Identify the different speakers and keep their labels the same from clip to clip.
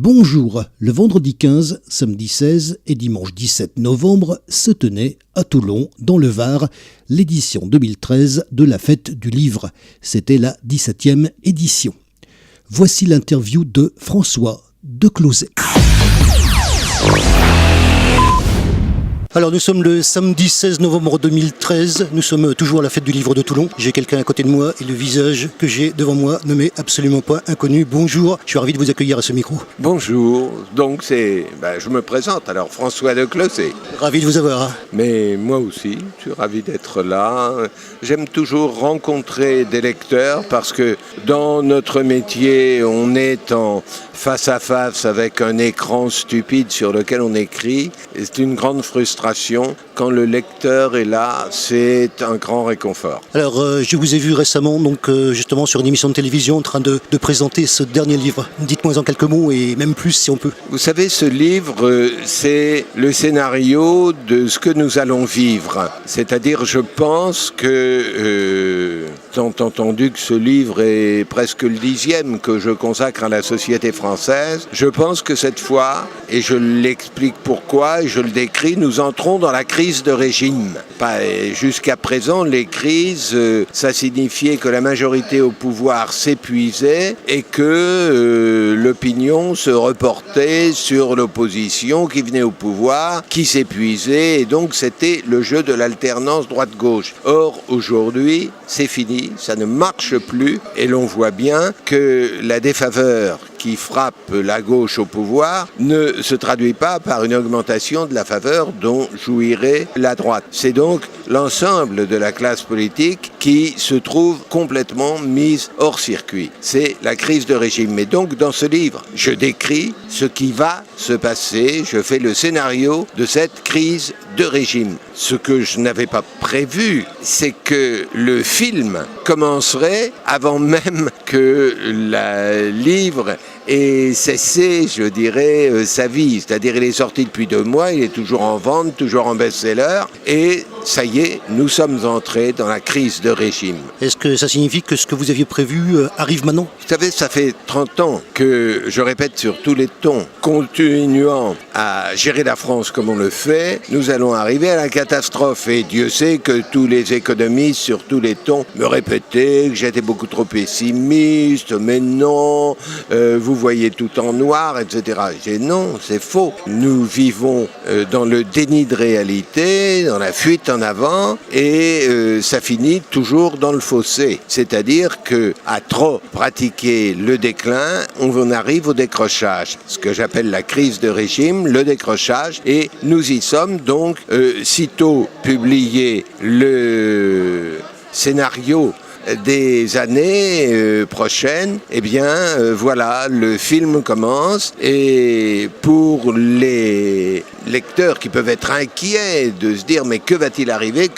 Speaker 1: Bonjour, le vendredi 15, samedi 16 et dimanche 17 novembre se tenait à Toulon, dans le Var, l'édition 2013 de la Fête du Livre. C'était la 17e édition. Voici l'interview de François de Closet. Alors nous sommes le samedi 16 novembre 2013, nous sommes toujours à la Fête du Livre de Toulon. J'ai quelqu'un à côté de moi et le visage que j'ai devant moi ne m'est absolument pas inconnu. Bonjour, je suis ravi de vous accueillir à ce micro.
Speaker 2: Bonjour, donc je me présente alors, François de Closet.
Speaker 1: Ravi de vous avoir.
Speaker 2: Mais moi aussi, je suis ravi d'être là. J'aime toujours rencontrer des lecteurs parce que dans notre métier, on est en face à face avec un écran stupide sur lequel on écrit. Et c'est une grande frustration. Quand le lecteur est là, c'est un grand réconfort.
Speaker 1: Alors, je vous ai vu récemment, justement sur une émission de télévision en train de présenter ce dernier livre. Dites-moi en quelques mots et même plus si on peut.
Speaker 2: Vous savez, ce livre, c'est le scénario de ce que nous allons vivre. C'est-à-dire, je pense que, tant entendu que ce livre est presque le 10e que je consacre à la société française, je pense que cette fois, et je l'explique pourquoi, et je le décris, nous entrons dans la crise de régime. Jusqu'à présent, les crises, ça signifiait que la majorité au pouvoir s'épuisait et que l'opinion se reportait sur l'opposition qui venait au pouvoir, qui s'épuisait, et donc c'était le jeu de l'alternance droite-gauche. Or, aujourd'hui, c'est fini, ça ne marche plus, et l'on voit bien que la défaveur qui frappe la gauche au pouvoir ne se traduit pas par une augmentation de la faveur dont jouirait la droite. C'est donc l'ensemble de la classe politique qui se trouve complètement mise hors circuit. C'est la crise de régime. Mais donc, dans ce livre, je décris ce qui va se passer, je fais le scénario de cette crise de régime. Ce que je n'avais pas prévu, c'est que le film commencerait avant même que le livre ait cessé, je dirais, sa vie. C'est-à-dire, il est sorti depuis 2 mois, il est toujours en vente, toujours en best-seller, et ça y est, nous sommes entrés dans la crise de régime.
Speaker 1: Est-ce que ça signifie que ce que vous aviez prévu arrive maintenant ?
Speaker 2: Vous savez, ça fait 30 ans que je répète sur tous les tons, continuant à gérer la France comme on le fait, nous allons arriver à la catastrophe. Et Dieu sait que tous les économistes sur tous les tons me répétaient que j'étais beaucoup trop pessimiste, mais non, vous voyez tout en noir, etc. J'ai dit non, c'est faux. Nous vivons dans le déni de réalité, dans la fuite en avant, et ça finit toujours dans le fossé. C'est-à-dire qu'à trop pratiquer le déclin, on arrive au décrochage. Ce que j'appelle la crise de régime, le décrochage, et nous y sommes donc, sitôt publié le scénario des années prochaines, eh bien voilà, le film commence, et pour les lecteurs qui peuvent être inquiets de se dire mais que va-t-il arriver,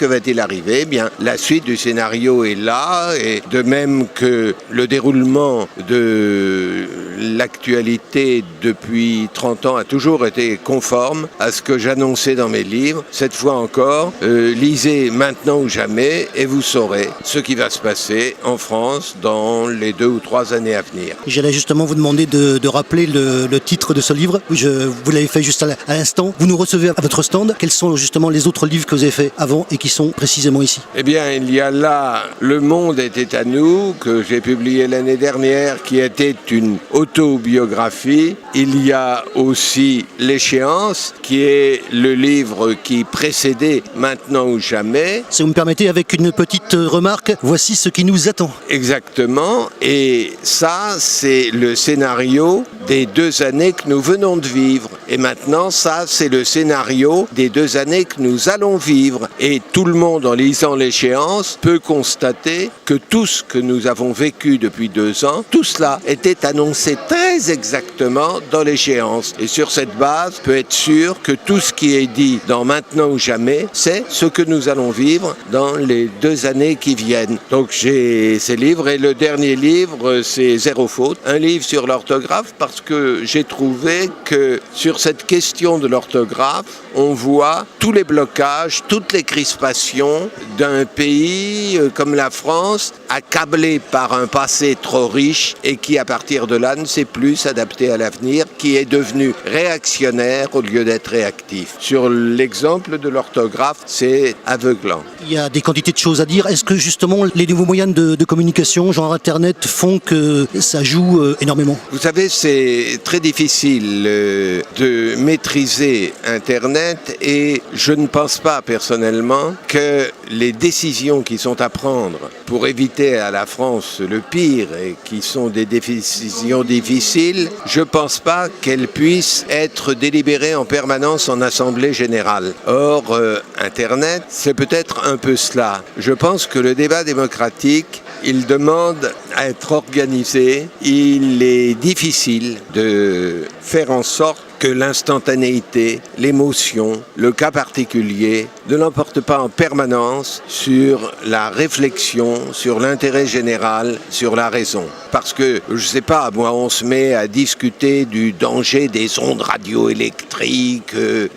Speaker 2: eh bien la suite du scénario est là, et de même que le déroulement de l'actualité depuis 30 ans a toujours été conforme à ce que j'annonçais dans mes livres. Cette fois encore, lisez maintenant ou jamais et vous saurez ce qui va se passer en France dans les 2 ou 3 années à venir.
Speaker 1: J'allais justement vous demander de rappeler le titre de ce livre. Vous l'avez fait juste à l'instant. Vous nous recevez à votre stand. Quels sont justement les autres livres que vous avez faits avant et qui sont précisément ici ?
Speaker 2: Eh bien, il y a là Le Monde était à nous, que j'ai publié l'année dernière, qui était une autobiographie. Il y a aussi L'échéance, qui est le livre qui précédait Maintenant ou jamais.
Speaker 1: Si vous me permettez, avec une petite remarque, voici ce qui nous attend.
Speaker 2: Exactement, et ça, c'est le scénario des 2 années que nous venons de vivre. Et maintenant, ça, c'est le scénario des 2 années que nous allons vivre. Et tout le monde, en lisant L'échéance, peut constater que tout ce que nous avons vécu depuis 2 ans, tout cela était annoncé très exactement dans L'échéance. Et sur cette base, peut être sûr que tout ce qui est dit dans Maintenant ou jamais, c'est ce que nous allons vivre dans les 2 années qui viennent. Donc j'ai ces livres, et le dernier livre, c'est Zéro faute, un livre sur l'orthographe, parce que j'ai trouvé que sur cette question de l'orthographe, on voit tous les blocages, toutes les crispations d'un pays comme la France, accablé par un passé trop riche et qui, à partir de là, ne sait plus plus s'adapter à l'avenir, qui est devenu réactionnaire au lieu d'être réactif. Sur l'exemple de l'orthographe, c'est aveuglant.
Speaker 1: Il y a des quantités de choses à dire. Est-ce que justement les nouveaux moyens de communication, genre Internet, font que ça joue énormément ?
Speaker 2: Vous savez, c'est très difficile de maîtriser Internet et je ne pense pas personnellement que les décisions qui sont à prendre pour éviter à la France le pire et qui sont des décisions difficiles, je ne pense pas qu'elles puissent être délibérées en permanence en Assemblée générale. Or, Internet, c'est peut-être un peu cela. Je pense que le débat démocratique, il demande à être organisé. Il est difficile de faire en sorte que l'instantanéité, l'émotion, le cas particulier ne l'emporte pas en permanence sur la réflexion, sur l'intérêt général, sur la raison. Parce que, je ne sais pas, moi, on se met à discuter du danger des ondes radioélectriques,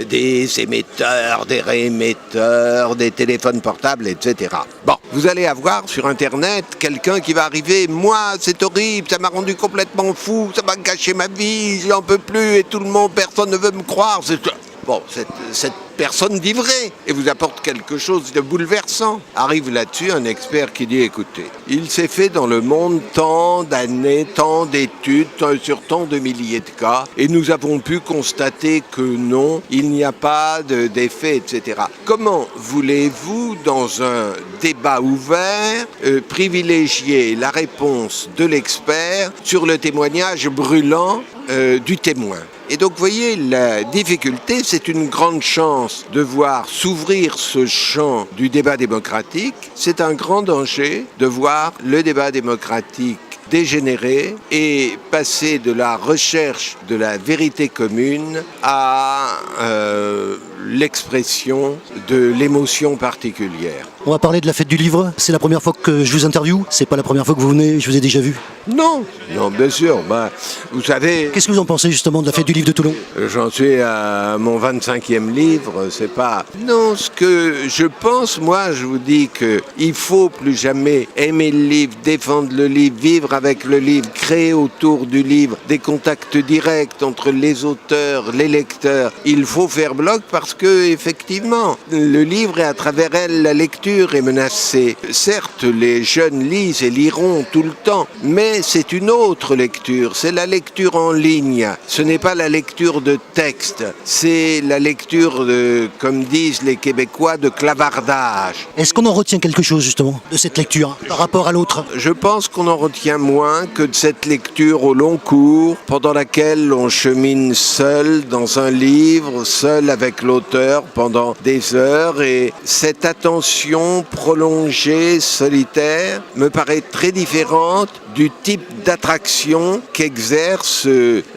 Speaker 2: des émetteurs, des réémetteurs, des téléphones portables, etc. Bon, vous allez avoir sur Internet quelqu'un qui va arriver, moi, c'est horrible, ça m'a rendu complètement fou, ça m'a gâché ma vie, j'en peux plus, et tout le monde, personne ne veut me croire. Bon, cette personne dit vrai et vous apporte quelque chose de bouleversant. Arrive là-dessus un expert qui dit, écoutez, il s'est fait dans le monde tant d'années, tant d'études, sur tant de milliers de cas, et nous avons pu constater que non, il n'y a pas d'effet, etc. Comment voulez-vous, dans un débat ouvert, privilégier la réponse de l'expert sur le témoignage brûlant du témoin ? Et donc, vous voyez, la difficulté, c'est une grande chance de voir s'ouvrir ce champ du débat démocratique. C'est un grand danger de voir le débat démocratique dégénérer et passer de la recherche de la vérité commune à l'expression de l'émotion particulière.
Speaker 1: On va parler de la fête du livre. C'est la première fois que je vous interviewe. C'est pas la première fois que vous venez, je vous ai déjà vu.
Speaker 2: Non, bien sûr. Vous savez...
Speaker 1: Qu'est-ce que vous en pensez justement de la fête du livre de Toulon ?
Speaker 2: J'en suis à mon 25e livre, c'est pas... Non, ce que je pense, moi, je vous dis qu'il faut plus jamais aimer le livre, défendre le livre, vivre avec le livre, créer autour du livre des contacts directs entre les auteurs, les lecteurs. Il faut faire bloc parce que, effectivement, le livre et à travers elle, la lecture est menacée. Certes, les jeunes lisent et liront tout le temps, mais c'est une autre lecture, c'est la lecture en ligne. Ce n'est pas la lecture de texte, c'est la lecture de, comme disent les Québécois, de clavardage.
Speaker 1: Est-ce qu'on en retient quelque chose justement de cette lecture par rapport à l'autre ?
Speaker 2: Je pense qu'on en retient moins que de cette lecture au long cours, pendant laquelle on chemine seul dans un livre, seul avec l'auteur pendant des heures, et cette attention prolongée, solitaire, me paraît très différente du type d'attraction qu'exerce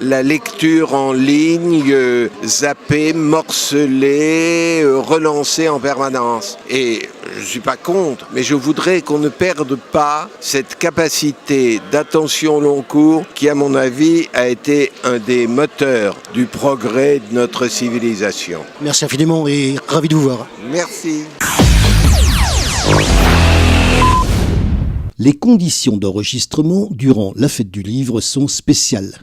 Speaker 2: la lecture en ligne, zappée, morcelée, relancée en permanence. Et je ne suis pas contre, mais je voudrais qu'on ne perde pas cette capacité d'attention long cours qui, à mon avis, a été un des moteurs du progrès de notre civilisation.
Speaker 1: Merci infiniment et ravi de vous voir.
Speaker 2: Merci.
Speaker 1: Les conditions d'enregistrement durant la fête du livre sont spéciales.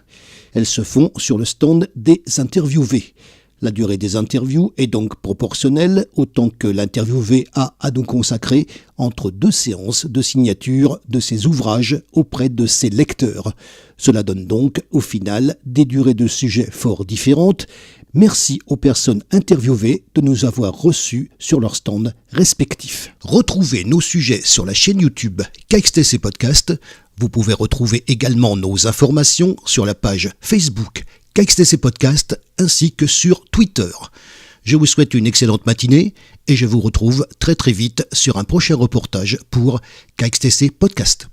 Speaker 1: Elles se font sur le stand des interviewés. La durée des interviews est donc proportionnelle au temps que l'interviewé a à nous consacrer entre 2 séances de signature de ses ouvrages auprès de ses lecteurs. Cela donne donc, au final, des durées de sujets fort différentes. Merci aux personnes interviewées de nous avoir reçus sur leurs stands respectifs. Retrouvez nos sujets sur la chaîne YouTube KXTC Podcast. Vous pouvez retrouver également nos informations sur la page Facebook KXTC Podcast ainsi que sur Twitter. Je vous souhaite une excellente matinée et je vous retrouve très vite sur un prochain reportage pour KXTC Podcast.